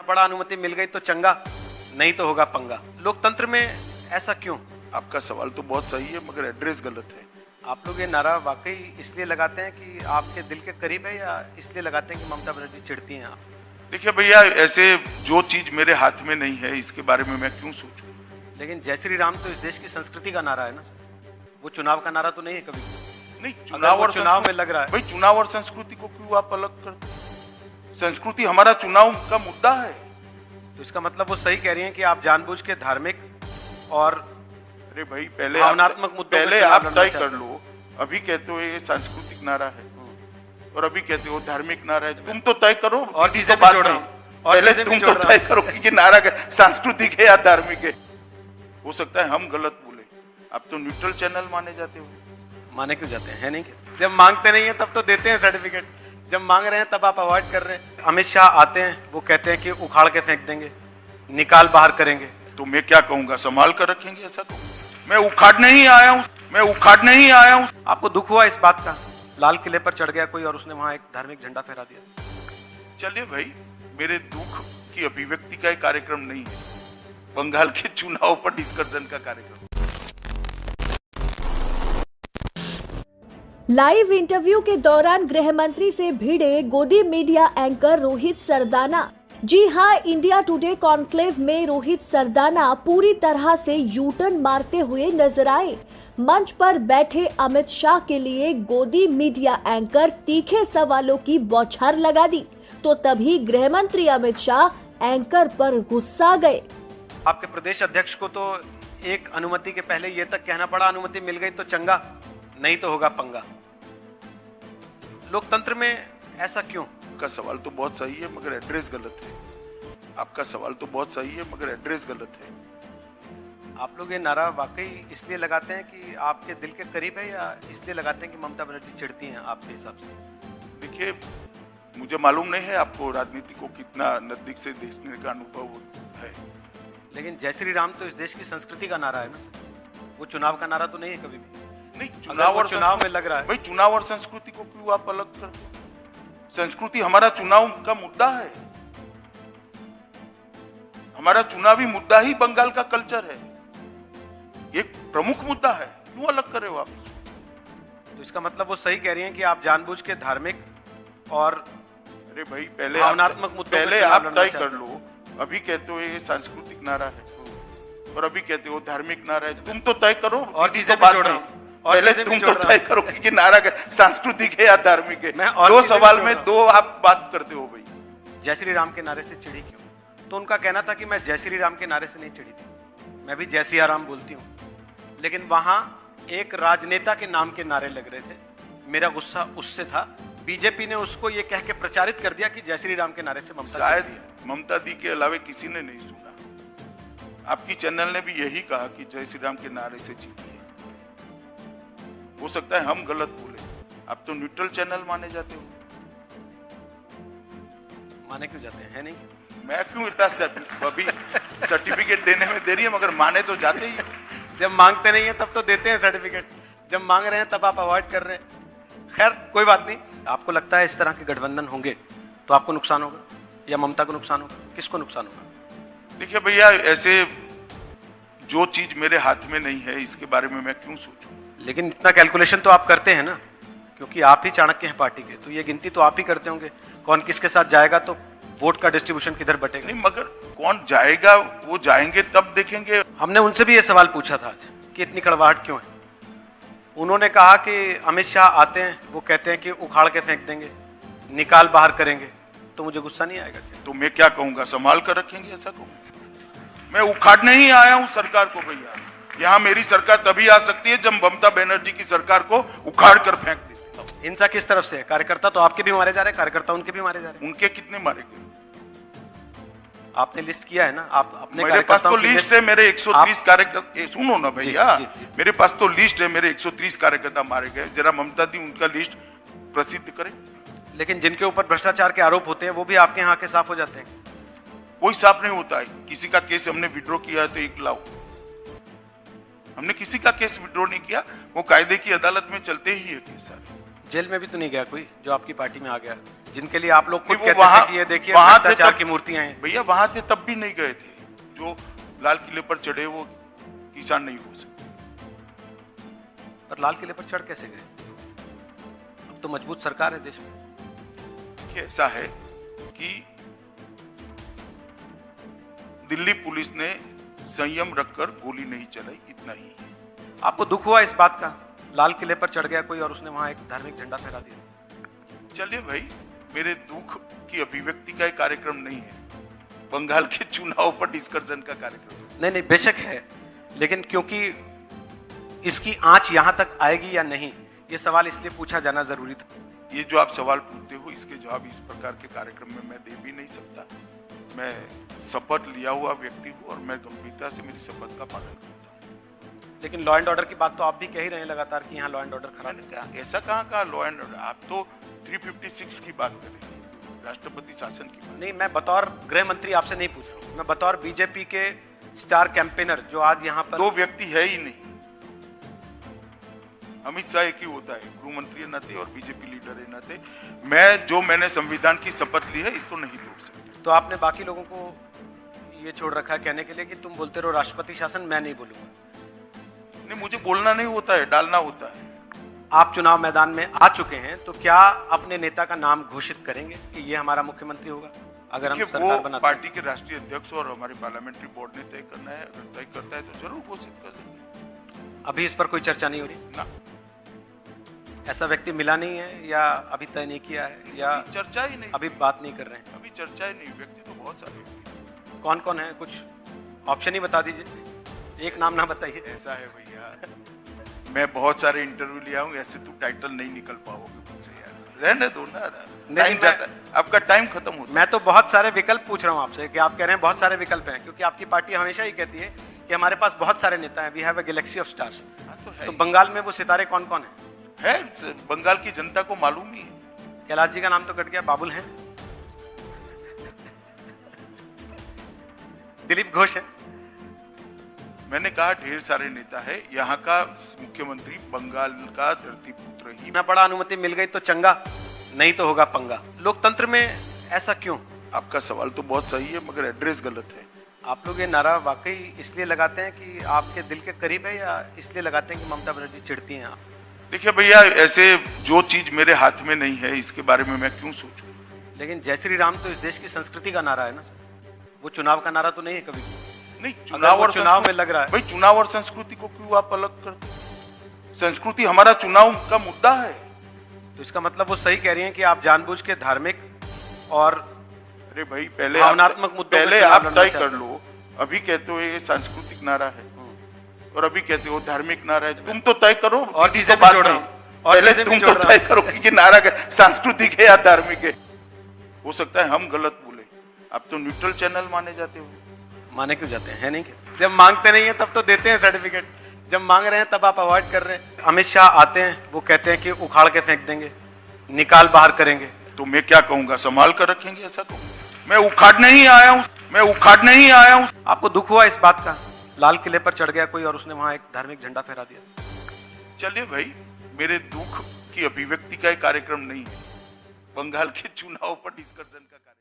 बड़ा अनुमति मिल गई तो चंगा, नहीं तो होगा पंगा। लोकतंत्र में ऐसा क्यों? आपका सवाल तो बहुत सही है मगर एड्रेस गलत है। आप लोग ये नारा वाकई इसलिए लगाते हैं कि आपके दिल के करीब है, या इसलिए लगाते हैं कि ममता बनर्जी चिढ़ती हैं आप? देखिए भैया, ऐसे जो चीज मेरे हाथ में नहीं है इसके बारे में मैं क्यों सोचूं? लेकिन जय श्री राम तो इस देश की संस्कृति का नारा है ना सर, वो चुनाव का नारा तो नहीं है कभी? नहीं, चुनाव में लग रहा है भाई। चुनाव और संस्कृति को क्यों आप अलग करते हैं? संस्कृति हमारा चुनाव का मुद्दा है। तो इसका मतलब वो सही कह रही हैं कि आप जानबूझ के धार्मिक और अरे भाई, पहले भावनात्मक मुद्दों पहले आप तय कर लो। अभी कहते हो ये सांस्कृतिक नारा है और अभी कहते हो धार्मिक नारा है। तुम तो तय करो। और चीजें भी जोड़ रहा हूं, पहले तुम तो तय करो कि ये नारा सांस्कृतिक है या धार्मिक है। हो सकता है हम गलत बोले, आप तो न्यूट्रल चैनल माने जाते हो। माने क्यों जाते हैं? है नहीं क्या? जब मांगते नहीं है तब तो देते हैं सर्टिफिकेट, जब मांग रहे हैं तब आप अवॉइड कर रहे हैं। अमित शाह आते हैं, वो कहते हैं कि उखाड़ के फेंक देंगे, निकाल बाहर करेंगे। तो मैं क्या कहूंगा, संभाल कर रखेंगे? ऐसा कहूंगा? मैं उखाड़ने ही आया हूं, मैं उखाड़ने ही आया हूं। आपको दुख हुआ इस बात का? लाल किले पर चढ़ गया कोई और उसने वहां एक धार्मिक झंडा फहरा दिया। चलिए भाई, मेरे दुख की अभिव्यक्ति का एक कार्यक्रम नहीं है, बंगाल के चुनाव पर डिस्कशन का कार्यक्रम। लाइव इंटरव्यू के दौरान गृह मंत्री से भिड़े गोदी मीडिया एंकर रोहित सरदाना। जी हां, इंडिया टुडे कॉन्क्लेव में रोहित सरदाना पूरी तरह से यू टर्न मारते हुए नजर आए। मंच पर बैठे अमित शाह के लिए गोदी मीडिया एंकर तीखे सवालों की बौछार लगा दी, तो तभी गृह मंत्री अमित शाह एंकर पर गुस्सा गए। आपके प्रदेश अध्यक्ष को तो एक अनुमति के पहले ये तक कहना पड़ा, अनुमति मिल गई तो चंगा, नहीं तो होगा पंगा। लोकतंत्र में ऐसा क्यों? आपका सवाल तो बहुत सही है मगर एड्रेस गलत है। आपका सवाल तो बहुत सही है मगर एड्रेस गलत है। आप लोग ये नारा वाकई इसलिए लगाते हैं कि आपके दिल के करीब है, या इसलिए लगाते हैं कि ममता बनर्जी चिढ़ती हैं आपके हिसाब से? देखिए, मुझे मालूम नहीं है आपको राजनीति को कितना नजदीक से देखने का अनुभव है, लेकिन जय श्री राम तो इस देश की संस्कृति का नारा है ना सर, वो चुनाव का नारा तो नहीं है कभी भी? नहीं, चुनाव में लग रहा है भाई। चुनाव और संस्कृति को क्यों आप अलग करते हैं? संस्कृति हमारा चुनाव का मुद्दा है। हमारा चुनावी मुद्दा ही बंगाल का कल्चर है, एक प्रमुख मुद्दा है। क्यों अलग कर रहे हो आप? तो इसका मतलब वो सही कह रही हैं कि आप जानबूझ के धार्मिक और अरे भाई, पहले भावनात्मक मुद्दों पहले आप तय कर लो। अभी कहते हो ये सांस्कृतिक नारा है और अभी कहते हो धार्मिक नारा है। तुम तो तय करो। और चीजें भी जोड़ रहा हूं, पहले तुम तो तय करो कि ये नारा सांस्कृतिक है या धार्मिक है। दो सवाल में दो आप बात करते हो भाई। जय श्री राम के नारे से चिढ़ी क्यों? तो उनका कहना था कि मैं जय श्री राम के नारे से नहीं चिढ़ी थी, मैं भी जय सिया राम बोलती हूँ, लेकिन वहां एक राजनेता के नाम के नारे लग रहे थे, मेरा गुस्सा उससे था। बीजेपी ने उसको ये कह के प्रचारित कर दिया कि जय श्री राम के नारे से ममता शायद ममता दी के अलावा किसी ने नहीं सुना। आपकी चैनल ने भी यही कहा कि जय श्री राम के नारे से जीती है। हो सकता है हम गलत बोले, आप तो न्यूट्रल चैनल माने जाते हो। माने क्यों जाते हैं? है नहीं? मैं क्यों इतना अभी सर्टिफिकेट देने में देरी है, मगर माने तो जाते ही। जब मांगते नहीं है तब तो देते हैं सर्टिफिकेट, जब मांग रहे हैं तब आप अवॉइड कर रहे हैं। खैर कोई बात नहीं। आपको लगता है इस तरह के गठबंधन होंगे तो आपको नुकसान होगा या ममता को नुकसान होगा? किसको नुकसान होगा? देखिए भैया, ऐसे जो चीज मेरे हाथ में नहीं है इसके बारे में मैं क्यों सोचूं? लेकिन इतना कैलकुलेशन तो आप करते हैं ना, क्योंकि आप ही चाणक्य हैं पार्टी के, तो ये गिनती तो आप ही करते होंगे कौन किसके साथ जाएगा, तो वोट का डिस्ट्रीब्यूशन किधर बटेगा। नहीं, मगर कौन जाएगा वो जाएंगे तब देखेंगे। हमने उनसे भी ये सवाल पूछा था आज कि इतनी कड़वाहट क्यों है। उन्होंने कहा कि अमित शाह आते हैं, वो कहते हैं कि उखाड़ के फेंक देंगे, निकाल बाहर करेंगे, तो मुझे गुस्सा नहीं आएगा क्या? तो मैं क्या कहूंगा, संभाल कर रखेंगे? ऐसा कहूंगा? मैं उखाड़ने ही आया हूं सरकार को भैया। यहाँ मेरी सरकार तभी आ सकती है जब ममता बनर्जी की सरकार को उखाड़ कर फेंक दे। हिंसा किस तरफ से है? कार्यकर्ता तो आपके भी मारे जा रहे हैं, कार्यकर्ता उनके भी मारे जा रहे हैं। उनके कितने मारे गए? आपने लिस्ट किया है ना? आप अपने मेरे पास तो लिस्ट है, मेरे 130 कार्यकर्ता। सुनो ना भैया, मेरे पास तो लिस्ट है, मेरे 130 कार्यकर्ता मारे गए। जरा ममता दी उनका लिस्ट प्रसिद्ध करें। लेकिन जिनके ऊपर भ्रष्टाचार के आरोप होते हैं वो भी आपके यहाँ के साफ हो जाते हैं। कोई साफ नहीं होता है। किसी का केस हमने विड्रॉ किया है तो एक लाओ। हमने किसी का केस विड्रॉ नहीं किया, वो कायदे की अदालत में चलते ही है केस सारे। जेल में भी तो नहीं गया कोई जो आपकी पार्टी में आ गया, जिनके लिए आप लोग खुद नहीं, वो कहते वहाँ- थे कि ये देखिए वहाँ थे भ्रष्टाचार तब- की मूर्तियां हैं। भैया वहां थे तब भी नहीं गए थे। जो लाल किले पर चढ़े वो किसान नहीं हो सकते। पर लाल किले पर चढ़ कैसे गए? अब तो मजबूत सरकार है देश में। कि ऐसा है कि दिल्ली पुलिस ने संयम रखकर गोली नहीं चलाई, इतना ही। आपको दुख हुआ इस बात का? लाल किले पर चढ़ गया कोई और उसने वहां एक धार्मिक झंडा फहरा दिया। चलिए भाई, मेरे दुख की अभिव्यक्ति का एक कार्यक्रम नहीं है, बंगाल के चुनाव पर डिस्कशन का कार्यक्रम। नहीं नहीं, बेशक है, लेकिन क्योंकि इसकी आंच यहां तक आएगी या नहीं, ये सवाल इसलिए पूछा जाना जरूरी था। ये जो आप सवाल पूछते हो, इसके जवाब इस प्रकार के कार्यक्रम में मैं दे भी नहीं सकता। मैं शपथ लिया हुआ व्यक्ति हूँ और मैं गंभीरता से मेरी शपथ का पालन करता हूँ। लेकिन लॉ एंड ऑर्डर की बात तो आप भी कह ही रहे हैं लगातार कि यहाँ लॉ एंड ऑर्डर खराब मैंने कहा, ऐसा कहा लॉ एंड ऑर्डर? आप तो 356 की बात कर रहे हैं, राष्ट्रपति शासन की बात। नहीं, मैं बतौर गृह मंत्री आपसे नहीं पूछ रहा हूँ, मैं बतौर बीजेपी के स्टार कैंपेनर जो आज यहाँ पर दो व्यक्ति है ही नहीं। अमित शाह एक ही होता है, गृह मंत्री है नाते और बीजेपी लीडर है नाते। मैंने संविधान की शपथ ली है, इसको नहीं तोड़ सकते। तो आपने बाकी लोगों को ये छोड़ रखा है कहने के लिए कि तुम बोलते रहो राष्ट्रपति शासन, मैं नहीं बोलूंगा। नहीं, मुझे बोलना नहीं होता है, डालना होता है। आप चुनाव मैदान में आ चुके हैं, तो क्या अपने नेता का नाम घोषित करेंगे कि ये हमारा मुख्यमंत्री होगा अगर हम देखिए, सरकार वो बनाते हैं? पार्टी के राष्ट्रीय अध्यक्ष और हमारे पार्लियामेंट्री बोर्ड ने तय करना है। अगर तय करता है तो जरूर घोषित कर देंगे। अभी इस पर कोई चर्चा नहीं हो रही? ना, ऐसा व्यक्ति मिला नहीं है या अभी तय नहीं किया है या अभी चर्चा ही नहीं, अभी बात नहीं कर रहे हैं? अभी चर्चा ही नहीं। व्यक्ति तो बहुत सारे हैं। कौन कौन है? कुछ ऑप्शन ही बता दीजिए, एक नाम ना बताइए। ऐसा है भैया, मैं बहुत सारे इंटरव्यू लिया हूँ, ऐसे तू टाइटल नहीं निकल पाओगे मुझसे यार, रहने दो ना। टाइम जाता है, आपका टाइम खत्म होता है। मैं तो बहुत सारे विकल्प पूछ रहा हूँ आपसे कि आप कह रहे हैं बहुत सारे विकल्प हैं, क्योंकि आपकी पार्टी हमेशा ही कहती है कि हमारे पास बहुत सारे नेता हैं, we have a galaxy of stars. हाँ, तो है तो ही। बंगाल में वो सितारे कौन कौन हैं? बंगाल की जनता को मालूम ही है। कैलाश जी का नाम तो कट गया, बाबुल हैं, दिलीप घोष है। मैंने कहा ढेर सारे नेता है। यहाँ का मुख्यमंत्री बंगाल का धरती पुत्र ही। इतना बड़ा अनुमति मिल गई तो चंगा, नहीं तो होगा पंगा। लोकतंत्र में ऐसा क्यों? आपका सवाल तो बहुत सही है, मगर एड्रेस गलत है। आप लोग ये नारा वाकई इसलिए लगाते हैं कि आपके दिल के करीब है, या इसलिए लगाते हैं कि ममता बनर्जी चिढ़ती हैं आप? देखिए भैया, ऐसे जो चीज मेरे हाथ में नहीं है, इसके बारे में मैं क्यों सोचूं? लेकिन जय श्री राम तो इस देश की संस्कृति का नारा है ना सर, वो चुनाव का नारा तो नहीं है कभी। नहीं, वो चुनाव में लग रहा है। भाई, चुनाव और संस्कृति को क्यों आप अलग करते? संस्कृति हमारा चुनाव का मुद्दा है। तो इसका मतलब वो सही कह रही हैं कि आप जानबूझ के धार्मिक और अरे भाई, पहले भावनात्मक मुद्दों पे पहले चुनाव आप लड़ना तय चाहते कर लो। अभी कहते हो ये सांस्कृतिक नारा है और अभी कहते हो धार्मिक नारा है। तुम तो तय करो। और किसी चीजें को भी बात जोड़ रहा नहीं। हूं, और पहले चीजें भी तुम जोड़ तो रहा तय करो कि ये नारा सांस्कृतिक है या धार्मिक है। हो सकता है हम गलत बोले, आप तो न्यूट्रल चैनल माने जाते हो। माने क्यों जाते हैं? है नहीं क्या? जब मांगते नहीं है तब तो देते हैं सर्टिफिकेट, जब मांग रहे हैं तब आप अवॉइड कर रहे हैं। अमित शाह आते हैं, वो कहते हैं कि उखाड़ के फेंक देंगे, निकाल बाहर करेंगे। तो मैं क्या कहूंगा, संभाल कर रखेंगे? ऐसा कहूंगा? मैं उखाड़ने ही आया हूं, मैं उखाड़ने ही आया हूं। आपको दुख हुआ इस बात का? लाल किले पर चढ़ गया कोई और उसने वहां एक धार्मिक झंडा फहरा दिया। चलिए भाई, मेरे दुख की अभिव्यक्ति का एक कार्यक्रम नहीं है, बंगाल के चुनाव पर डिस्कशन का कार्यक्रम।